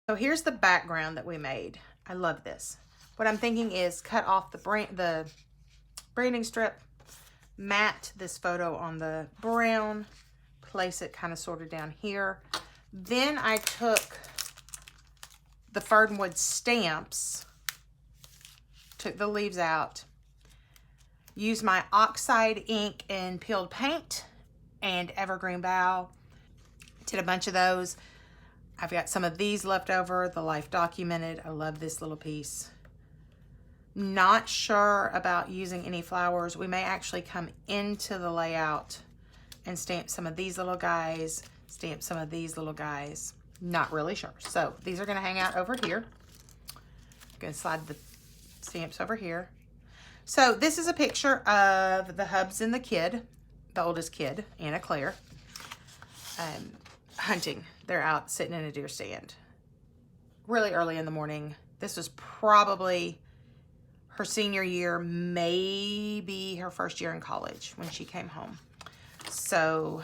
So here's the background that we made. I love this. What I'm thinking is cut off the branding strip, mat this photo on the brown, place it kind of sort of down here. Then I took the Fernwood stamps, took the leaves out, used my oxide ink and peeled paint and evergreen bough. Did a bunch of those. I've got some of these left over, the Life Documented. I love this little piece. Not sure about using any flowers. We may actually come into the layout and stamp some of these little guys, stamp some of these little guys. Not really sure. So these are gonna hang out over here. I'm gonna slide the stamps over here. So this is a picture of the hubs and the kid, the oldest kid, Anna Claire, hunting. They're out sitting in a deer stand really early in the morning. This was probably her senior year, maybe her first year in college when she came home. So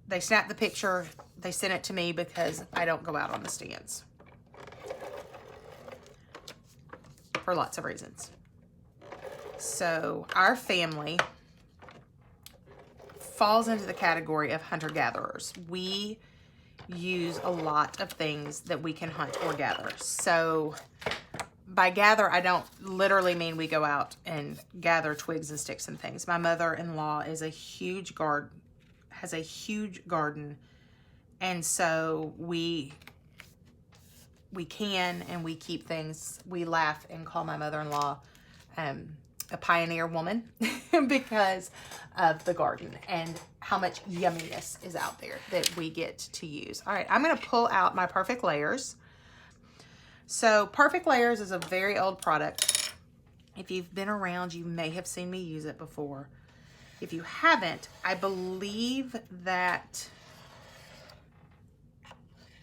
they snapped the picture. They sent it to me because I don't go out on the stands for lots of reasons. So our family falls into the category of hunter-gatherers. We use a lot of things that we can hunt or gather. So by gather, I don't literally mean we go out and gather twigs and sticks and things. My mother-in-law is a huge has a huge garden. And so we can and we keep things. We laugh and call my mother-in-law a pioneer woman because of the garden and how much yumminess is out there that we get to use. All right, I'm gonna pull out my Perfect Layers. So Perfect Layers is a very old product. If you've been around, you may have seen me use it before. If you haven't, I believe that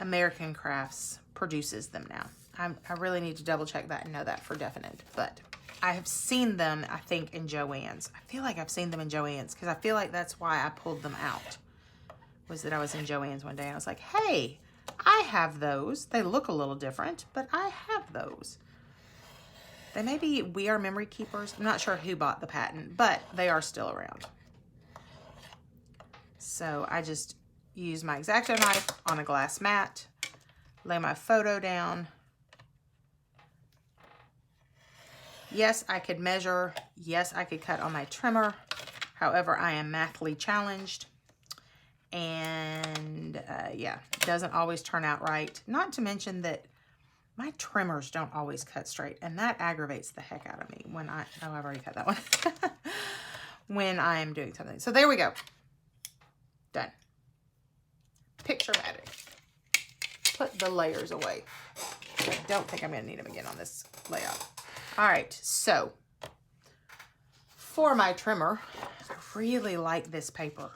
American Crafts produces them now. I really need to double check that and know that for definite, but I have seen them, I think, in Joann's. I feel like I've seen them in Joann's because I feel like that's why I pulled them out, was that I was in Joann's one day and I was like, hey, I have those. They look a little different, but I have those. They may be We Are Memory Keepers. I'm not sure who bought the patent, but they are still around. So I just use my X-Acto knife on a glass mat, lay my photo down. Yes, I could measure. Yes, I could cut on my trimmer. However, I am mathly challenged. And yeah, it doesn't always turn out right. Not to mention that my trimmers don't always cut straight. And that aggravates the heck out of me when oh, I've already cut that one. When I am doing something. So there we go. Done. Picture magic. Put the layers away. I don't think I'm going to need them again on this layout. All right, so for my trimmer, I really like this paper.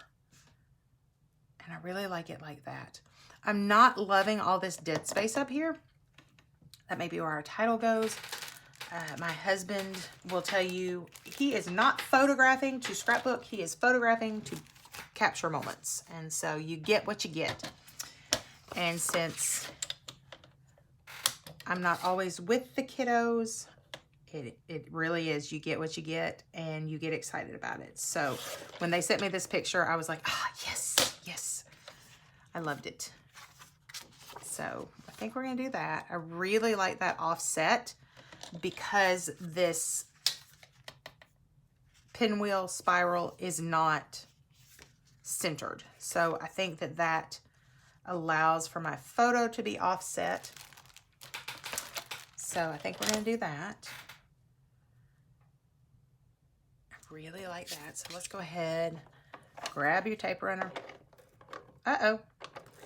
And I really like it like that. I'm not loving all this dead space up here. That may be where our title goes. My husband will tell you he is not photographing to scrapbook. He is photographing to capture moments. And so you get what you get. And since I'm not always with the kiddos, it really is, you get what you get and you get excited about it. So when they sent me this picture, I was like, ah, yes, yes. I loved it. So I think we're gonna do that. I really like that offset because this pinwheel spiral is not centered. So I think that that allows for my photo to be offset. So I think we're gonna do that. Really like that. So let's go ahead, grab your tape runner. Uh-oh,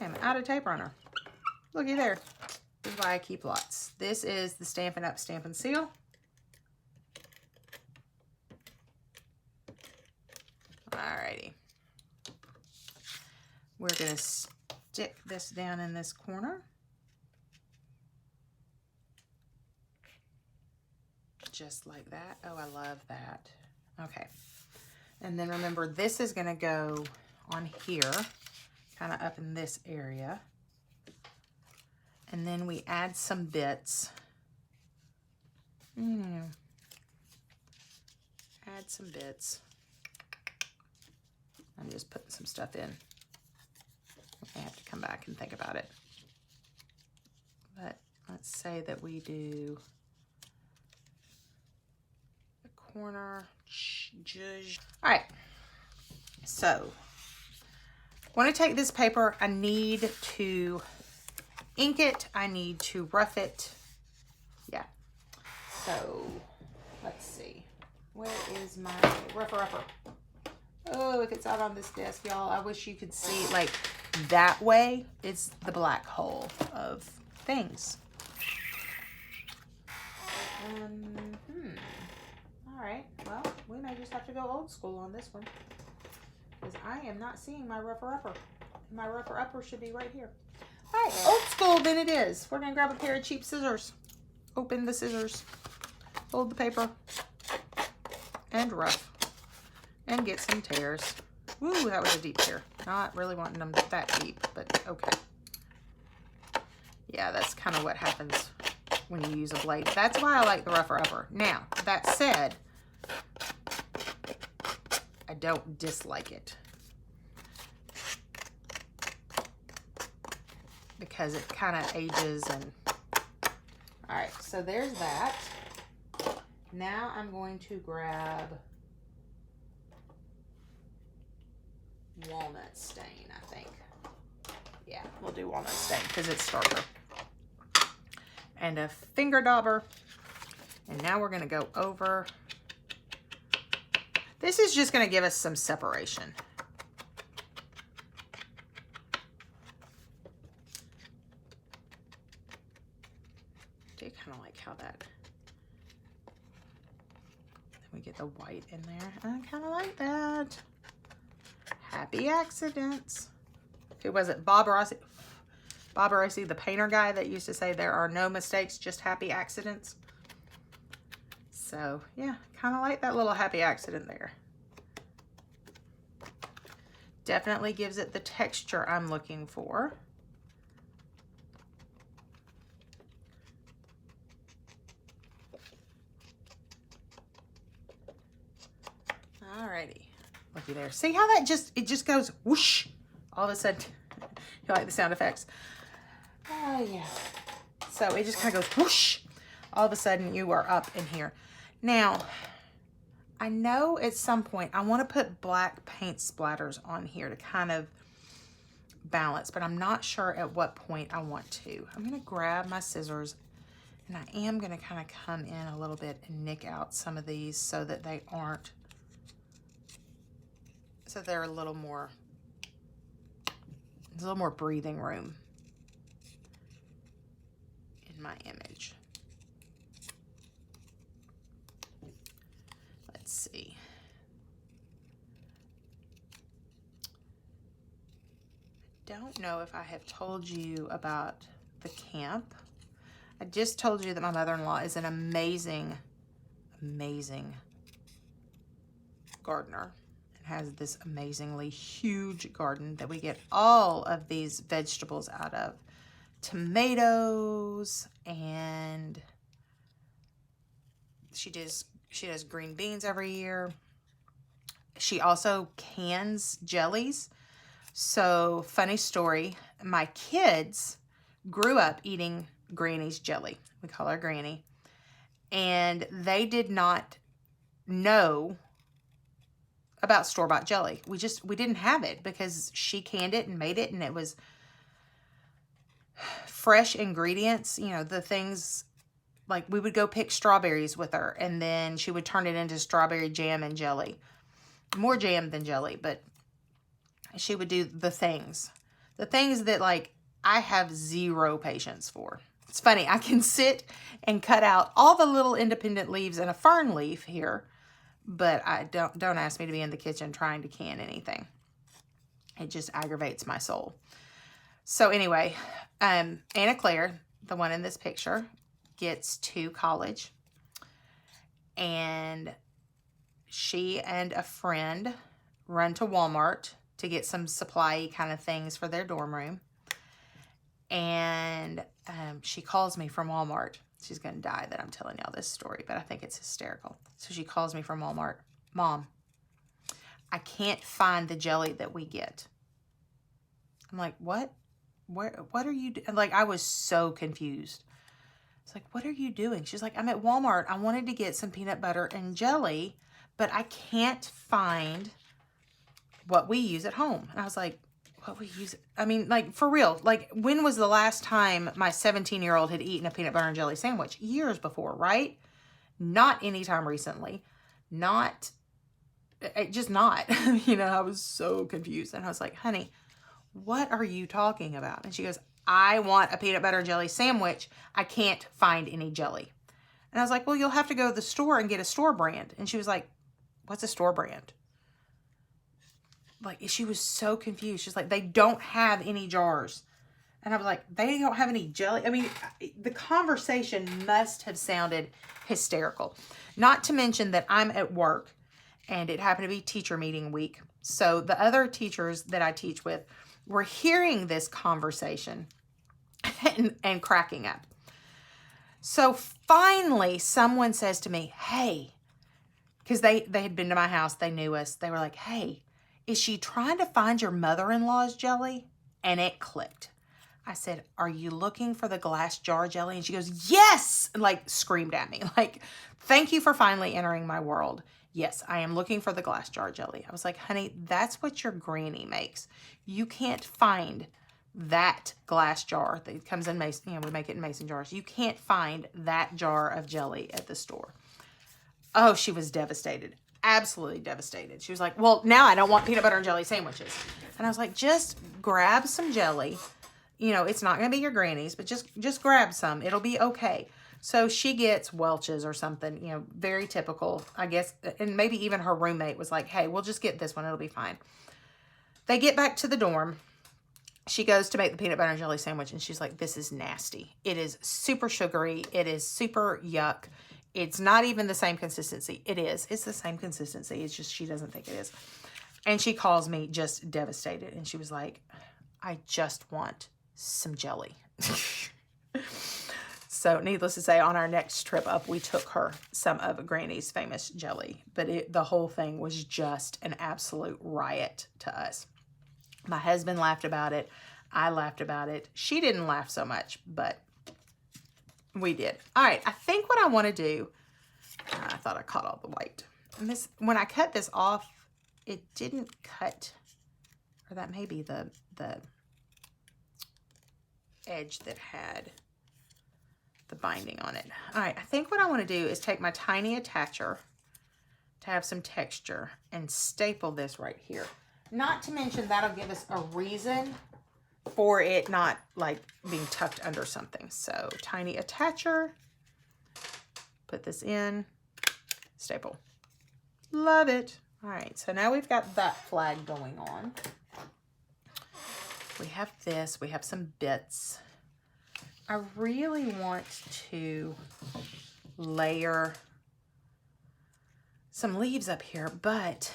I'm out of tape runner. Looky there. This is why I keep lots. This is the Stampin' Up! Stamp and Seal. Alrighty. We're gonna stick this down in this corner. Just like that. Oh, I love that. Okay, and then remember this is gonna go on here, kind of up in this area. And then we add some bits. Add some bits. I'm just putting some stuff in. I have to come back and think about it. But let's say that we do the corner. All right. So, I want to take this paper. I need to ink it. I need to rough it. Yeah. So, let's see. Where is my rougher? Oh, if it's out on this desk, y'all, I wish you could see, like, that way. It's the black hole of things. All right. Well, we may just have to go old school on this one, because I am not seeing my rougher. My rougher should be right here. All right, old school then it is. We're going to grab a pair of cheap scissors. Open the scissors. Fold the paper. And rough. And get some tears. Woo, that was a deep tear. Not really wanting them that deep, but okay. Yeah, that's kind of what happens when you use a blade. That's why I like the rougher. Now, that said, I don't dislike it, because it kind of ages and... All right, so there's that. Now I'm going to grab walnut stain, I think. Yeah, we'll do walnut stain because it's darker. And a finger dauber. And now we're going to go over. This is just going to give us some separation. I do kind of like how that... We get the white in there. I kind of like that. Happy accidents. Who was it? Bob Rossi, the painter guy, that used to say there are no mistakes, just happy accidents. So yeah, kind of like that little happy accident there. Definitely gives it the texture I'm looking for. Alrighty, looky there. See how that it just goes whoosh all of a sudden. You like the sound effects? Oh yeah. So it just kind of goes whoosh. All of a sudden you are up in here. Now, I know at some point I want to put black paint splatters on here to kind of balance, but I'm not sure at what point I want to. I'm going to grab my scissors, and I am going to kind of come in a little bit and nick out some of these so that they aren't, so they're a little more, there's a little more breathing room in my image. Let's see. I don't know if I have told you about the camp. I just told you that my mother-in-law is an amazing, amazing gardener. Has this amazingly huge garden that we get all of these vegetables out of. Tomatoes, and she does green beans every year. She also cans jellies. So, funny story, my kids grew up eating Granny's jelly. We call her Granny. And they did not know about store-bought jelly. We didn't have it because she canned it and made it, and it was fresh ingredients, you know, the things, like we would go pick strawberries with her, and then she would turn it into strawberry jam and jelly. More jam than jelly, but she would do the things that, like, I have zero patience for. It's funny, I can sit and cut out all the little independent leaves in a fern leaf here, but I don't ask me to be in the kitchen trying to can anything. It just aggravates my soul. So anyway, Anna Claire, the one in this picture, gets to college, and she and a friend run to Walmart to get some supply kind of things for their dorm room. And she calls me from Walmart. She's going to die that I'm telling y'all this story, but I think it's hysterical. So she calls me from Walmart. Mom, I can't find the jelly that we get. I'm like, what? What are you doing? Like, I was so confused. It's like, what are you doing? She's like, I'm at Walmart. I wanted to get some peanut butter and jelly, but I can't find what we use at home. And I was like, what we use? I mean, like, for real. Like, when was the last time my 17-year-old had eaten a peanut butter and jelly sandwich? Years before, right? Not anytime recently. Not, just not. You know, I was so confused. And I was like, honey, what are you talking about? And she goes, I want a peanut butter and jelly sandwich. I can't find any jelly. And I was like, well, you'll have to go to the store and get a store brand. And she was like, what's a store brand? Like, she was so confused. She's like, they don't have any jars. And I was like, they don't have any jelly? I mean, the conversation must have sounded hysterical. Not to mention that I'm at work and it happened to be teacher meeting week. So the other teachers that I teach with were hearing this conversation and cracking up. So finally, someone says to me, hey, because they had been to my house. They knew us. They were like, hey, is she trying to find your mother-in-law's jelly? And it clicked. I said, are you looking for the glass jar jelly? And she goes, yes! And like screamed at me. Like, thank you for finally entering my world. Yes, I am looking for the glass jar jelly. I was like, honey, that's what your granny makes. You can't find that glass jar that comes in mason, you know, we make it in mason jars. You can't find that jar of jelly at the store. Oh, she was devastated. Absolutely devastated. She was like, well, now I don't want peanut butter and jelly sandwiches. And I was like, just grab some jelly. You know, it's not going to be your granny's, but just grab some. It'll be okay. So she gets Welch's or something, you know, very typical, I guess. And maybe even her roommate was like, hey, we'll just get this one. It'll be fine. They get back to the dorm. She goes to make the peanut butter and jelly sandwich. And she's like, this is nasty. It is super sugary. It is super yuck. It's not even the same consistency. It is. It's the same consistency. It's just she doesn't think it is. And she calls me just devastated. And she was like, I just want some jelly. So needless to say, on our next trip up, we took her some of Granny's famous jelly. But the whole thing was just an absolute riot to us. My husband laughed about it. I laughed about it. She didn't laugh so much, but we did. All right, I think what I want to do, I thought I caught all the white. When I cut this off, it didn't cut, or that may be the edge that had the binding on it. All right, I think what I want to do is take my tiny attacher to have some texture and staple this right here. Not to mention that'll give us a reason for it not like being tucked under something. So tiny attacher, put this in, staple. Love it. All right, so now we've got that flag going on. We have this, we have some bits. I really want to layer some leaves up here, but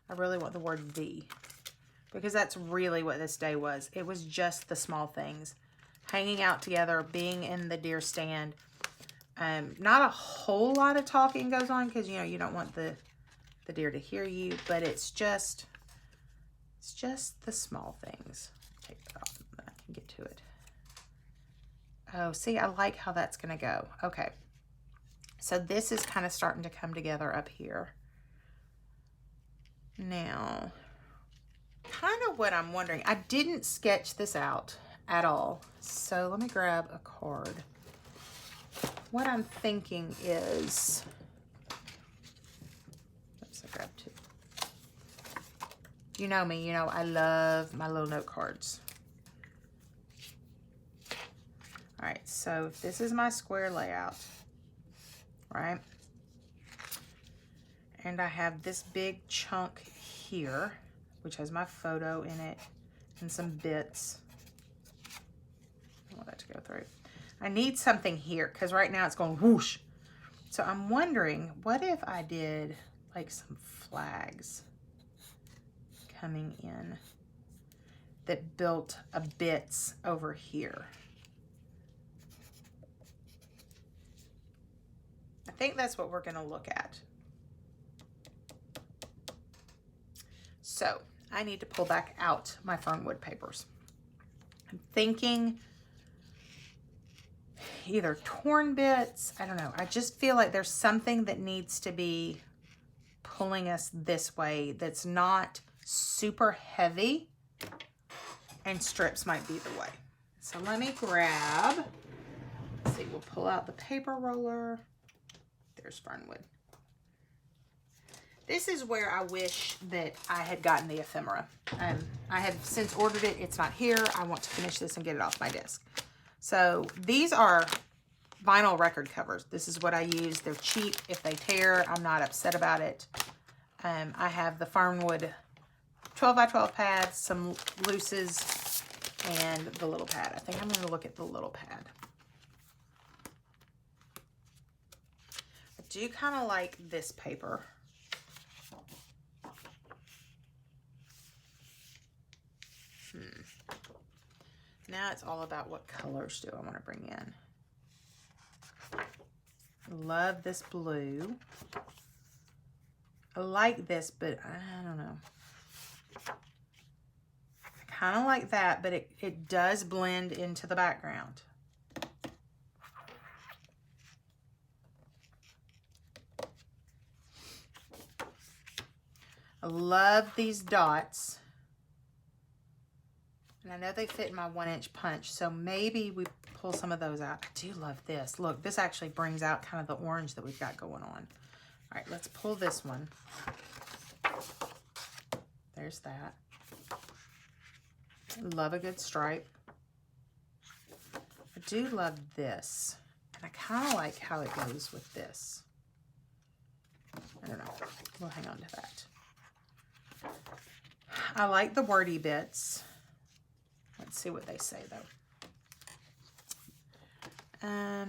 I really want the word V, because that's really what this day was. It was just the small things. Hanging out together, being in the deer stand. Not a whole lot of talking goes on because, you know, you don't want the deer to hear you, but it's just the small things. take that off and I can get to it. Oh, see, I like how that's going to go. Okay. So this is kind of starting to come together up here. Now, kind of what I'm wondering, I didn't sketch this out at all. So let me grab a card. What I'm thinking is, oops, I grabbed two. You know me, you know I love my little note cards. All right, so if this is my square layout, right? And I have this big chunk here, which has my photo in it and some bits. I want that to go through. I need something here because right now it's going whoosh. So I'm wondering, what if I did like some flags coming in that built a bits over here? I think that's what we're going to look at. So I need to pull back out my Fernwood papers. I'm thinking either torn bits, I don't know. I just feel like there's something that needs to be pulling us this way that's not super heavy, and strips might be the way. So let me grab, let's see, we'll pull out the paper roller. There's Fernwood. This is where I wish that I had gotten the ephemera. I have since ordered it. It's not here. I want to finish this and get it off my desk. So these are vinyl record covers. This is what I use. They're cheap. If they tear, I'm not upset about it. I have the Fernwood 12 by 12 pads, some looses, and the little pad. I think I'm going to look at the little pad. I do kind of like this paper. Now it's all about what colors do I want to bring in. I love this blue. I like this, but I don't know. I kind of like that, but it does blend into the background. I love these dots. And I know they fit in my 1-inch punch, so maybe we pull some of those out. I do love this. Look, this actually brings out kind of the orange that we've got going on. All right, let's pull this one. There's that. Love a good stripe. I do love this. And I kind of like how it goes with this. I don't know. We'll hang on to that. I like the wordy bits. Let's see what they say, though.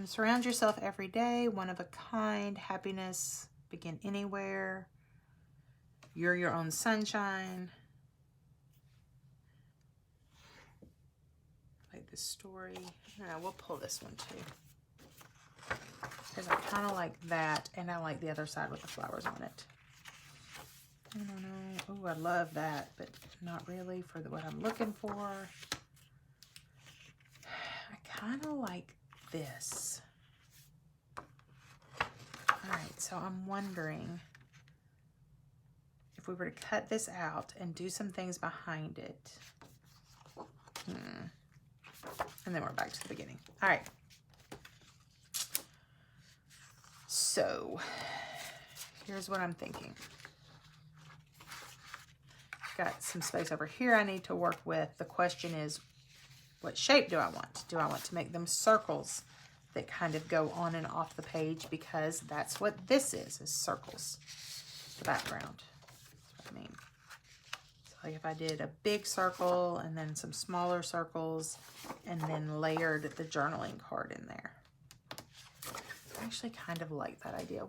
Surround yourself every day, one of a kind, happiness, begin anywhere. You're your own sunshine. Like this story. No, we'll pull this one too. Because I kind of like that, and I like the other side with the flowers on it. I don't know. Oh, I love that, but not really for what I'm looking for. I kind of like this. All right, so I'm wondering if we were to cut this out and do some things behind it. And then we're back to the beginning. All right. So here's what I'm thinking. Got some space over here I need to work with. The question is, what shape do I want? Do I want to make them circles that kind of go on and off the page? Because that's what this is circles. The background. That's what I mean. So like if I did a big circle and then some smaller circles and then layered the journaling card in there. I actually kind of like that idea.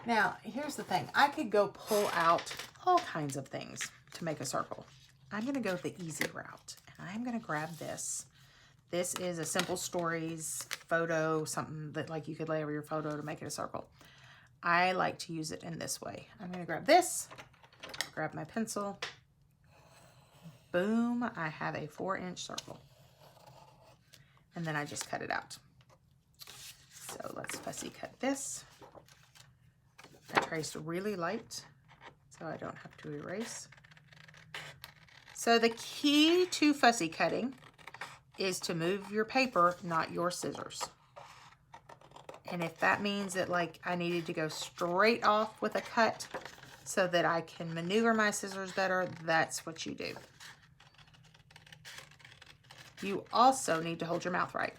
Now, here's the thing. I could go pull out all kinds of things to make a circle. I'm going to go the easy route. And I'm going to grab this. This is a Simple Stories photo, something that like you could lay over your photo to make it a circle. I like to use it in this way. I'm going to grab this, grab my pencil, boom, I have a 4-inch circle. And then I just cut it out. So let's fussy cut this. I traced really light so I don't have to erase. So the key to fussy cutting is to move your paper, not your scissors. And if that means that like I needed to go straight off with a cut so that I can maneuver my scissors better, that's what you do. You also need to hold your mouth right,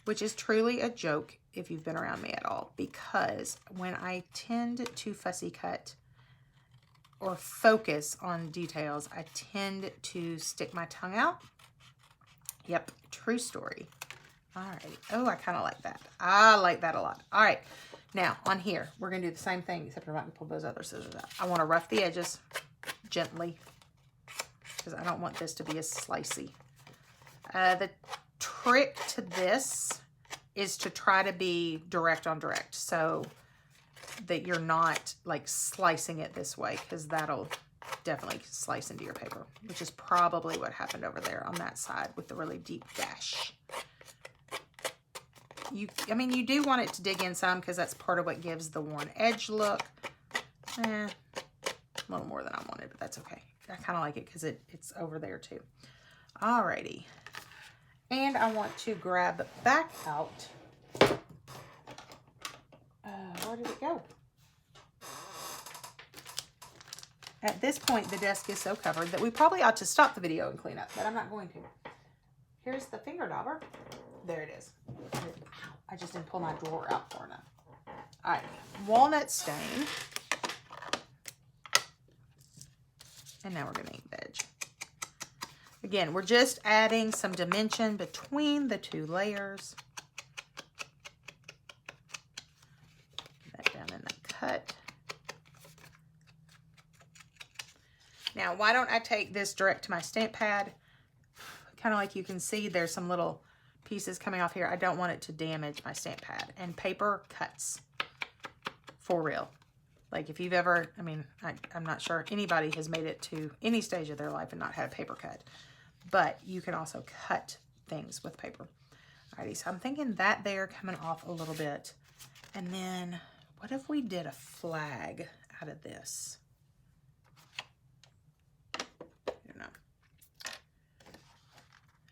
which is truly a joke if you've been around me at all, because when I tend to fussy cut or focus on details, I tend to stick my tongue out. Yep, true story. All right. Oh, I kind of like that. I like that a lot. All right. Now, on here, we're going to do the same thing, except we're not going to pull those other scissors out. I want to rough the edges gently, because I don't want this to be as slicey. The trick to this is to try to be direct on direct, so that you're not like slicing it this way, because that'll definitely slice into your paper, which is probably what happened over there on that side with the really deep gash. I mean, you do want it to dig in some, because that's part of what gives the worn edge look. A little more than I wanted, but that's okay. I kind of like it because it's over there too. Alrighty. And I want to grab back out. Where did it go? At this point, the desk is so covered that we probably ought to stop the video and clean up, but I'm not going to. Here's the finger dauber. There it is. Ow, I just didn't pull my drawer out far enough. All right, walnut stain. And now we're going to ink the edge. Again, we're just adding some dimension between the two layers. Get that down in the cut. Now, why don't I take this direct to my stamp pad? Kind of like you can see, there's some little pieces coming off here. I don't want it to damage my stamp pad. And paper cuts. For real. Like if you've ever, I mean, I'm not sure anybody has made it to any stage of their life and not had a paper cut. But you can also cut things with paper. Alrighty, so I'm thinking that there coming off a little bit. And then what if we did a flag out of this? I don't know.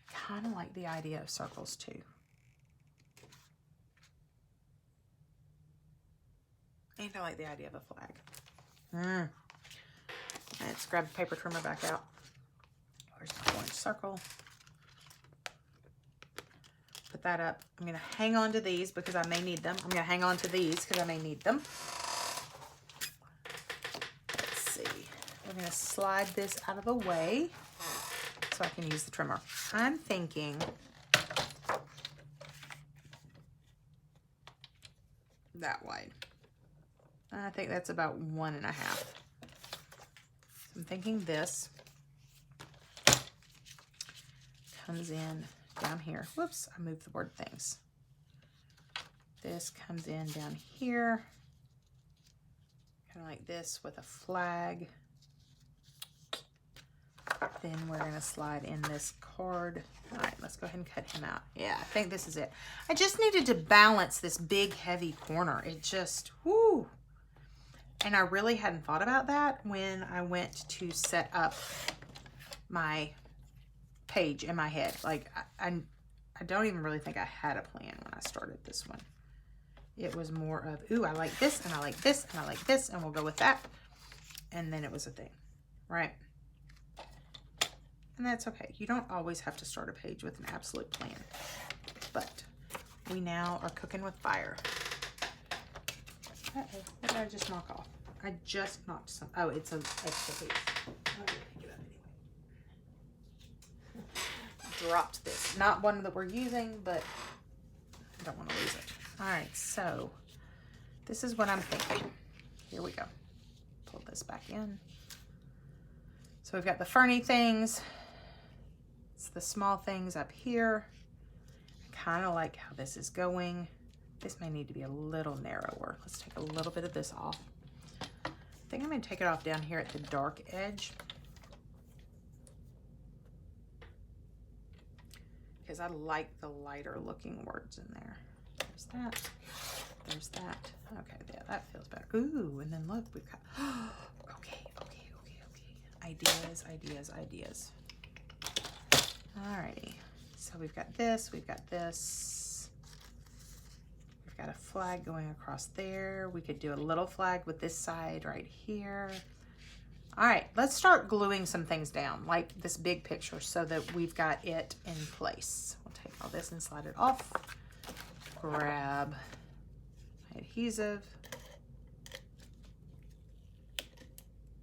I kind of like the idea of circles too. And I like the idea of a flag. Let's grab the paper trimmer back out. Where's my orange circle? Put that up. I'm going to hang on to these because I may need them. I'm going to hang on to these because I may need them. Let's see. We're going to slide this out of the way so I can use the trimmer. I'm thinking that wide. I think that's about 1.5. So I'm thinking this comes in down here. Whoops, I moved the word things. This comes in down here, kind of like this with a flag. Then we're going to slide in this card. All right, let's go ahead and cut him out. Yeah, I think this is it. I just needed to balance this big, heavy corner. It just, whoo. And I really hadn't thought about that when I went to set up my page in my head. Like, I don't even really think I had a plan when I started this one. It was more of, ooh, I like this, and I like this, and I like this, and we'll go with that. And then it was a thing, right? And that's okay. You don't always have to start a page with an absolute plan. But we now are cooking with fire. Uh-oh, what did I just knock off? I just knocked some, oh, it's an extra piece. I'm gonna pick it up anyway. Dropped this. Not one that we're using, but I don't want to lose it. All right, so this is what I'm thinking. Here we go. Pull this back in. So we've got the ferny things. It's the small things up here. I kind of like how this is going. This may need to be a little narrower. Let's take a little bit of this off. I think I'm going to take it off down here at the dark edge. because I like the lighter looking words in there. There's that. There's that. Okay, yeah, that feels better. Ooh, and then look, we've got, okay. Ideas. Alrighty, so we've got this, we've got this. We've got a flag going across there. We could do a little flag with this side right here. All right, let's start gluing some things down, like this big picture, so that we've got it in place. We'll take all this and slide it off. Grab my adhesive.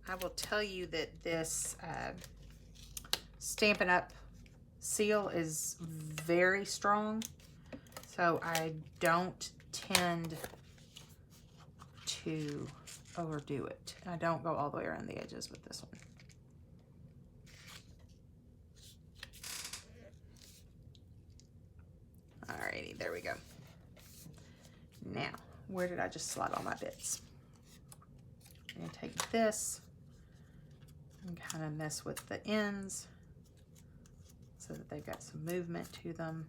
I will tell you that this Stampin' Up! Seal is very strong, so I don't tend to overdo it. I don't go all the way around the edges with this one. Alrighty, there we go. Now, where did I just slide all my bits? I'm gonna take this and kind of mess with the ends so that they've got some movement to them.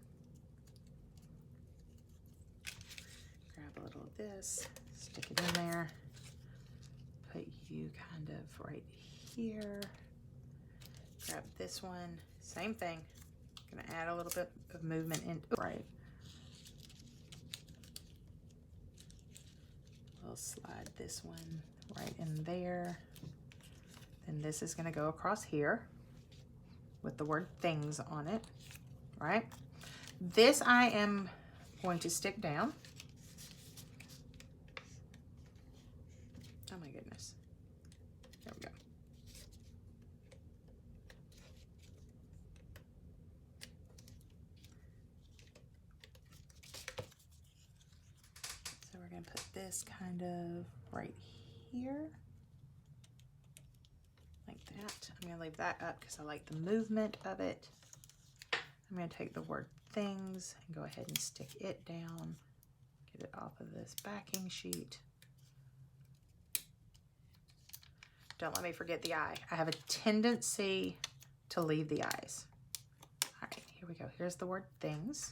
Grab a little of this, stick it in there, put you kind of right here. Grab this one, same thing. Gonna add a little bit of movement in, right. We'll slide this one right in there. Then this is gonna go across here with the word things on it, right? This I am going to stick down. Oh my goodness. There we go. So we're gonna put this kind of right here. Like that. I'm going to leave that up because I like the movement of it. I'm going to take the word things and go ahead and stick it down. Get it off of this backing sheet. Don't let me forget the eye. I have a tendency to leave the eyes. All right, here we go. Here's the word things.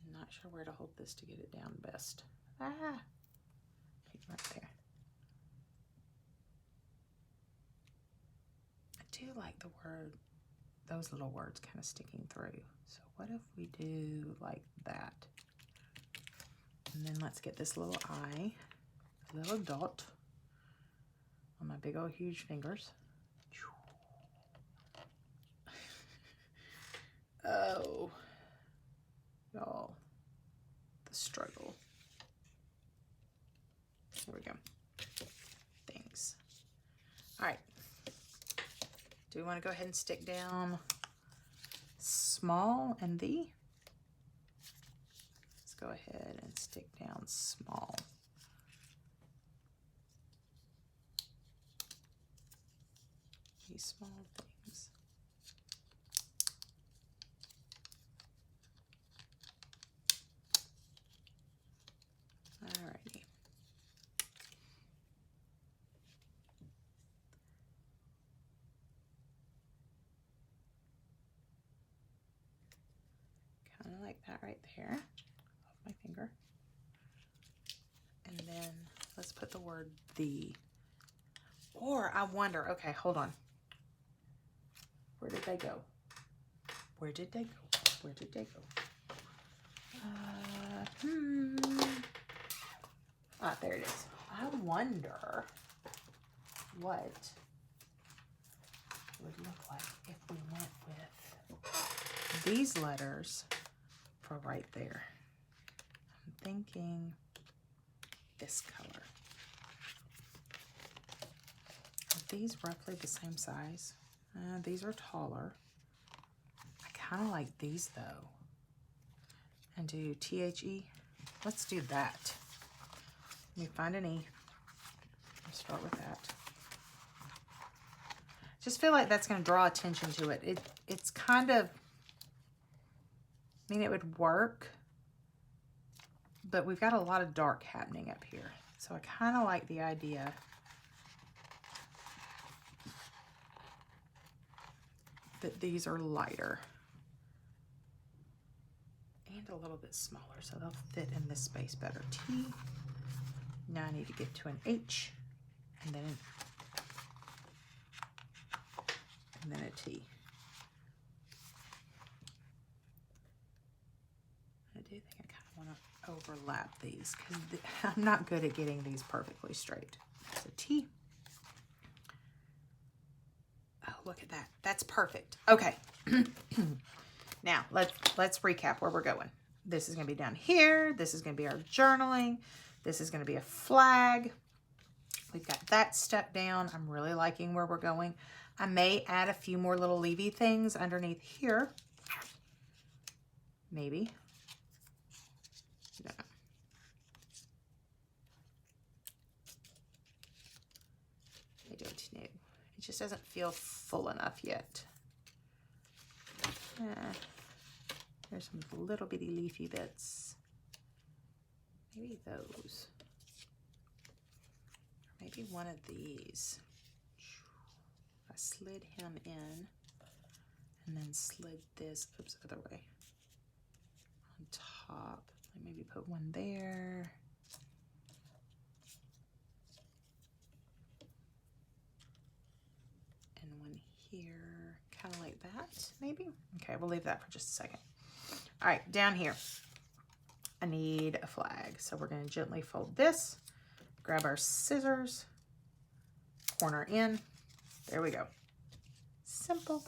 I'm not sure where to hold this to get it down best. Right there. I do like the word, those little words kind of sticking through. So what if we do like that? And then let's get this little eye, a little dot on my big old huge fingers. Oh, y'all, the struggle. There we go. Things. All right. Do we want to go ahead and stick down small and the? Let's go ahead and stick down small. These small things. Alrighty. Kind of like that right there, off my finger. And then let's put the word the. Or I wonder, okay, hold on. Where did they go? Where did they go? Where did they go? Ah, there it is. I wonder what it would look like if we went with these letters for right there. I'm thinking this color. Are these roughly the same size? These are taller. I kind of like these though. And do THE. Let's do that. Let me find an E. Let's start with that. Just feel like that's going to draw attention to it. It's kind of, I mean, it would work, but we've got a lot of dark happening up here. So I kind of like the idea that these are lighter and a little bit smaller, so they'll fit in this space better. T. Now I need to get to an H, and then a T. I do think I kind of want to overlap these because I'm not good at getting these perfectly straight. There's a T. Oh, look at that. That's perfect. Okay. Now, let's recap where we're going. This is going to be down here. This is going to be our journaling. This is going to be a flag. We've got that stuck down. I'm really liking where we're going. I may add a few more little leafy things underneath here. Maybe. No. I don't know. It just doesn't feel full enough yet. There's some little bitty leafy bits. Maybe those. Or maybe one of these. I slid him in and then slid this, oops, other way, on top. Maybe put one there. And one here, kind of like that, maybe? Okay, we'll leave that for just a second. All right, down here, I need a flag. So we're gonna gently fold this, grab our scissors, corner in. There we go. Simple.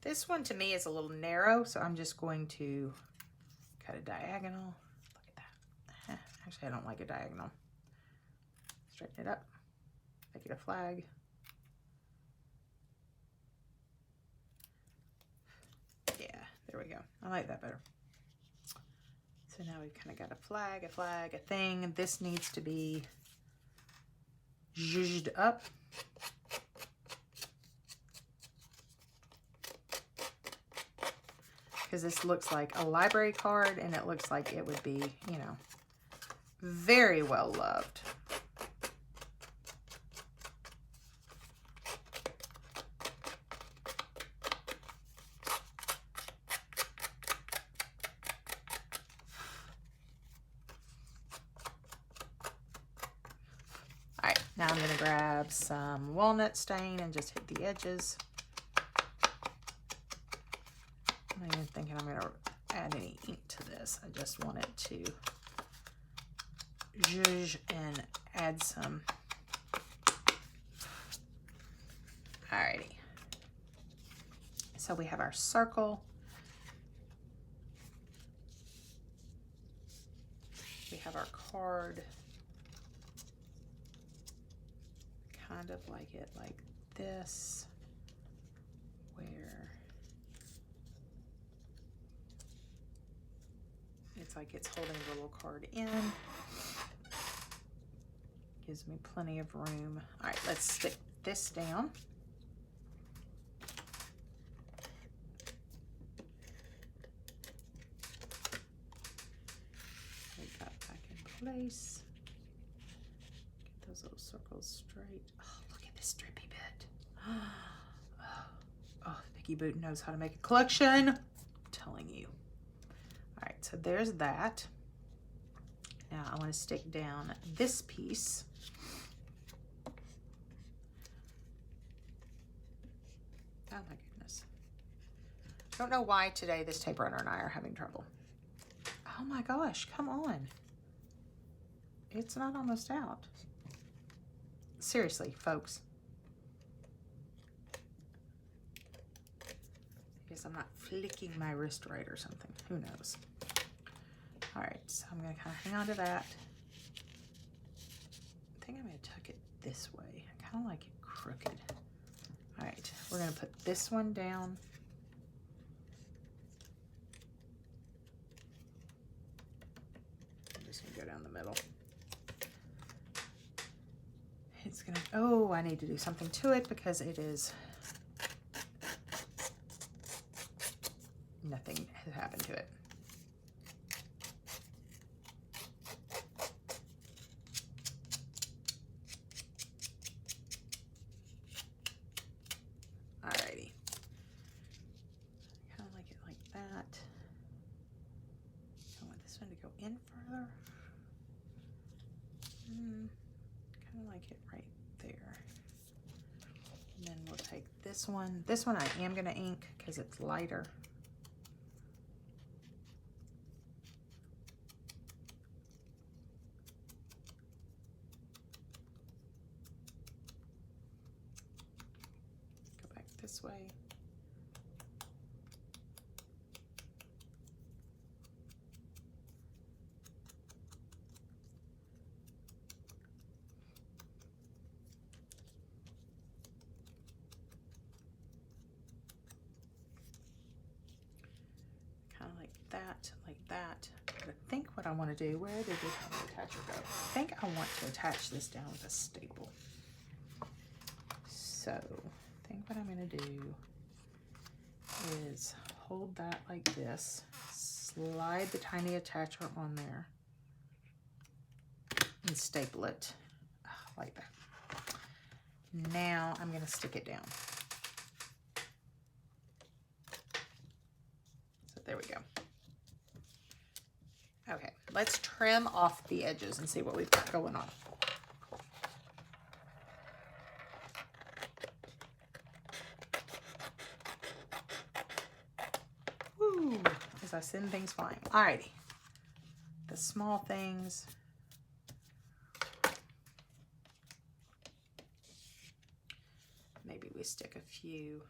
This one to me is a little narrow, so I'm just going to cut a diagonal. Look at that. Actually, I don't like a diagonal. Straighten it up. Make it a flag. Yeah, there we go. I like that better. So now we've kind of got a flag, a thing. This needs to be zhuzhed up. Because this looks like a library card, and it looks like it would be, you know, very well loved. All right, now I'm going to grab some walnut stain and just hit the edges. I'm not even thinking I'm going to add any ink to this. I just want it to zhuzh and add some. Alrighty. So we have our circle. We have our card. Kind of like it like this, where it's like it's holding the little card in. Gives me plenty of room. All right, let's stick this down. Put that back in place. Get those little circles straight. Oh, look at this drippy bit. Oh, Vicky Boot knows how to make a collection. I'm telling you. All right, so there's that. Now I want to stick down this piece. Oh my goodness. I don't know why today this tape runner and I are having trouble. Oh my gosh, come on. It's not almost out. Seriously, folks. I guess I'm not flicking my wrist right or something. Who knows? All right, so I'm gonna kind of hang on to that. I think I'm gonna tuck it this way. I kind of like it crooked. All right, we're gonna put this one down. I'm just gonna go down the middle. It's gonna, oh, I need to do something to it because it is, nothing has happened to it. Alrighty. of like it right there. And then we'll take this one. This one I am going to ink because it's lighter. Go back this way. Like that. But I think what I want to do, where did this attacher go? I think I want to attach this down with a staple. So I think what I'm going to do is hold that like this, slide the tiny attacher on there, and staple it like that. Now I'm going to stick it down. So there we go. Okay, let's trim off the edges and see what we've got going on. Woo, as I send things flying. Alrighty, the small things. Maybe we stick a few.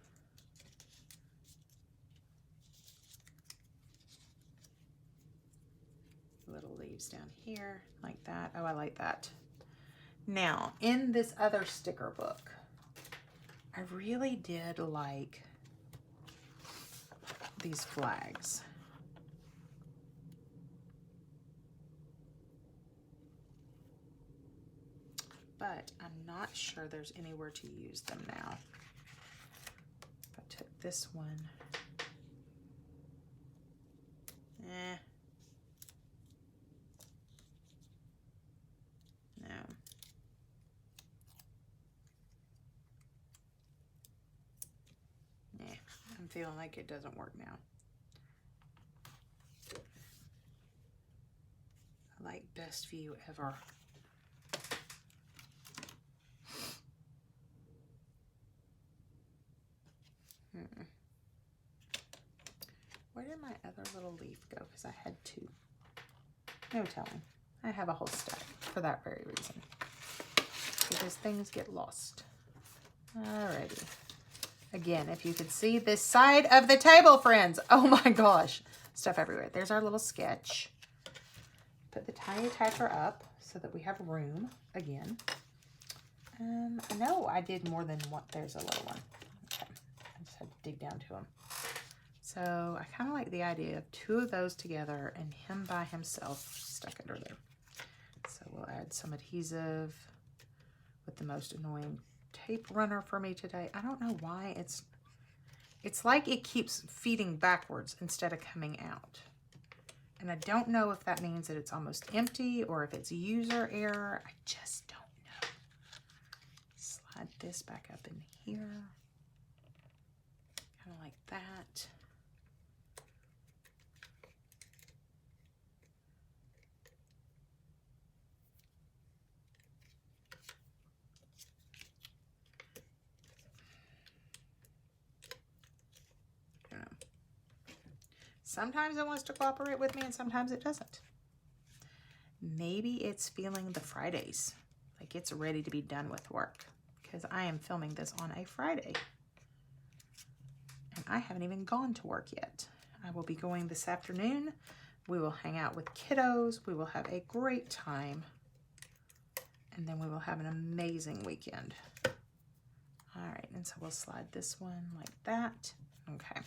Little leaves down here like that. Oh, I like that. Now, in this other sticker book, I really did like these flags. But I'm not sure there's anywhere to use them now. If I took this one, no. Yeah, I'm feeling like it doesn't work now. I like best view ever. Where did my other little leaf go? Because I had two. No telling. I have a whole stack for that very reason. Because things get lost. Alrighty. Again, if you could see this side of the table, friends. Oh my gosh. Stuff everywhere. There's our little sketch. Put the tiny attacher up so that we have room again. I know I did more than one. There's a little one. Okay. I just had to dig down to them. So I kind of like the idea of two of those together and him by himself stuck under there. So we'll add some adhesive with the most annoying tape runner for me today. I don't know why it's like it keeps feeding backwards instead of coming out. And I don't know if that means that it's almost empty or if it's user error. I just don't know. Slide this back up in here. Kind of like that. Sometimes it wants to cooperate with me and sometimes it doesn't. Maybe it's feeling the Fridays, like it's ready to be done with work, because I am filming this on a Friday. And I haven't even gone to work yet. I will be going this afternoon. We will hang out with kiddos. We will have a great time. And then we will have an amazing weekend. All right, and so we'll slide this one like that. Okay.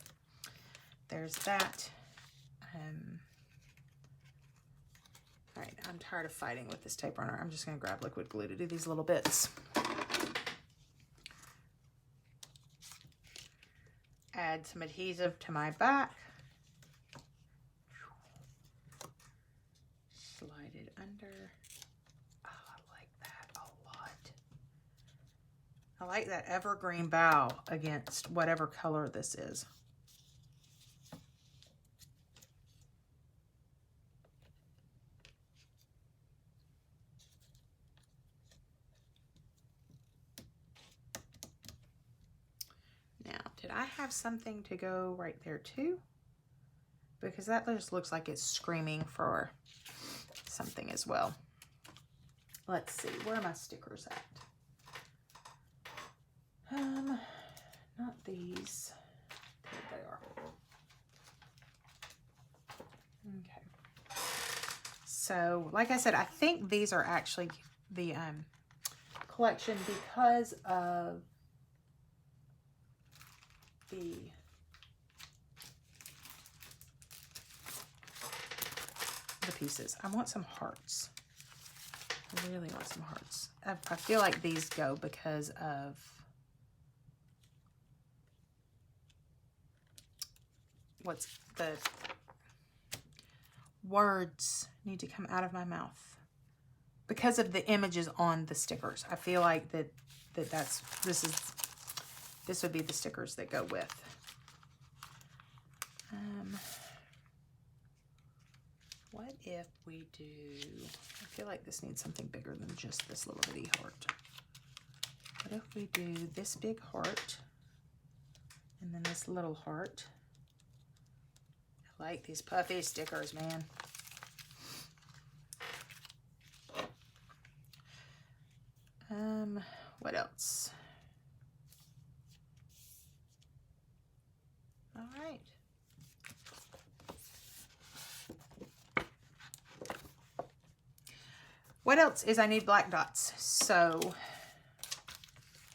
There's that. All right, I'm tired of fighting with this tape runner. I'm just going to grab liquid glue to do these little bits. Add some adhesive to my back. Slide it under. Oh, I like that a lot. I like that evergreen bough against whatever color this is. I have something to go right there too? Because that just looks like it's screaming for something as well. Let's see, where are my stickers at? Not these. There they are. Okay. So, like I said, I think these are actually the collection because of the pieces. I want some hearts. I really want some hearts. I feel like these go because of what's the words need to come out of my mouth because of the images on the stickers. I feel like this would be the stickers that go with. What if we do, I feel like this needs something bigger than just this little bitty heart. What if we do this big heart and then this little heart? I like these puffy stickers, man. What else? All right. What else is I need black dots. So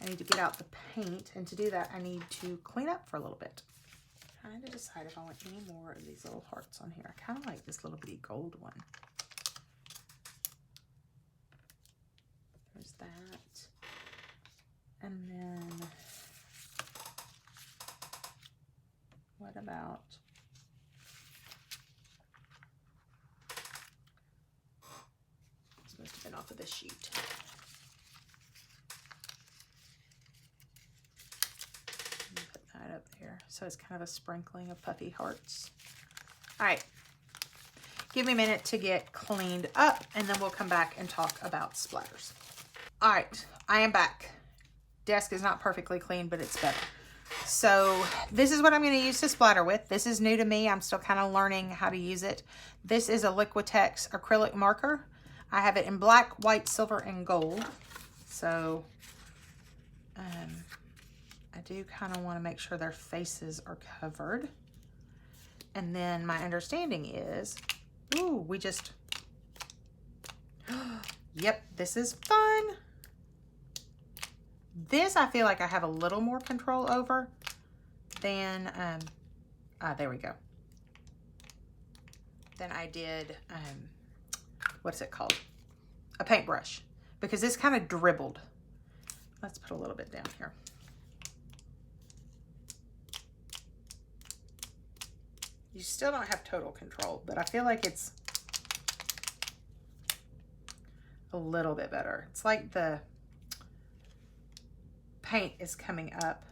I need to get out the paint, and to do that I need to clean up for a little bit. I'm trying to decide if I want any more of these little hearts on here. I kind of like this little bitty gold one. There's that. And then what about this? Must have been off of this sheet. Put that up there. So it's kind of a sprinkling of puffy hearts. All right. Give me a minute to get cleaned up, and then we'll come back and talk about splatters. All right, I am back. Desk is not perfectly clean, but it's better. So this is what I'm going to use to splatter with. This is new to me. I'm still kind of learning how to use it. This is a Liquitex acrylic marker. I have it in black, white, silver, and gold. So I do kind of want to make sure their faces are covered. And then my understanding is, ooh, we just, yep, this is fun. This I feel like I have a little more control over than, there we go. Than I did, what's it called? A paintbrush. Because this kind of dribbled. Let's put a little bit down here. You still don't have total control, but I feel like it's a little bit better. It's like the paint is coming up.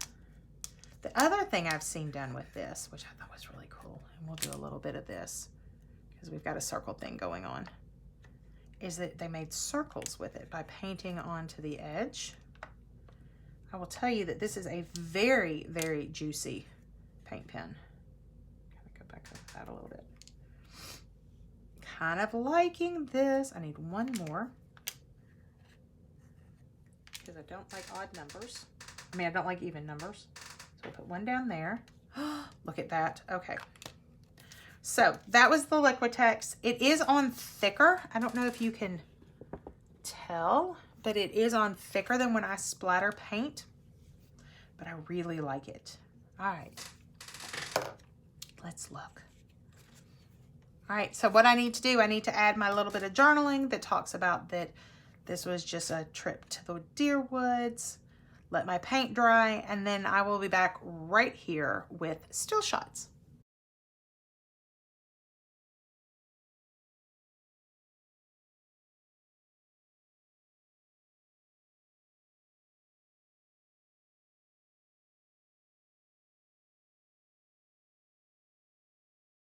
The other thing I've seen done with this, which I thought was really cool, and we'll do a little bit of this because we've got a circle thing going on, is that they made circles with it by painting onto the edge. I will tell you that this is a very, very juicy paint pen. Go back over that a little bit. Kind of liking this. I need one more because I don't like odd numbers. I mean, I don't like even numbers. So we'll put one down there. Look at that. Okay. So that was the Liquitex. It is on thicker. I don't know if you can tell, but it is on thicker than when I splatter paint, but I really like it. All right, let's look. All right, so what I need to do, I need to add my little bit of journaling that talks about that this was just a trip to the deer woods, let my paint dry, and then I will be back right here with still shots.